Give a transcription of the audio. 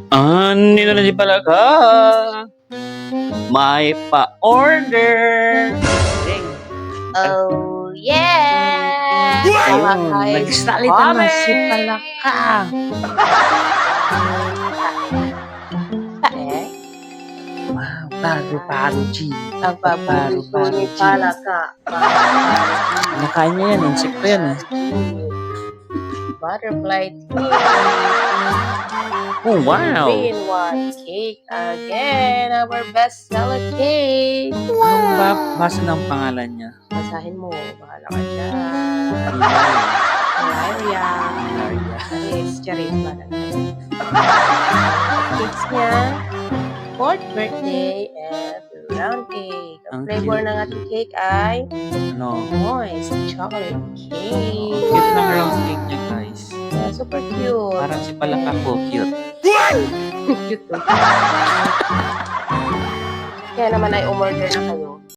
Andito na si Palaka. May pa-order. Oh, yeah! Ayun, Palaka is nagsalita na si coming! Palaka. Tae? Wow, paru-paro, G. Ang paborito ni Palaka. Nakain niya yan, insekto yan eh. Butterfly tea. Oh, wow. 3-in-1 cake again. Our best-seller cake. Anong ba basa ng pangalan niya? Basahin mo. Bahala ka dyan. Ilaria. Charis. Bahala ka dyan. Cakes niya. 4th birthday and round cake. Ang Ang flavor cute. ng ating cake ay Ano? moist chocolate cake. Cute ng round cake niya, guys. Yeah, super cute. Parang si Palaka po, cute. Cute to. Kaya naman ay umorder na kayo.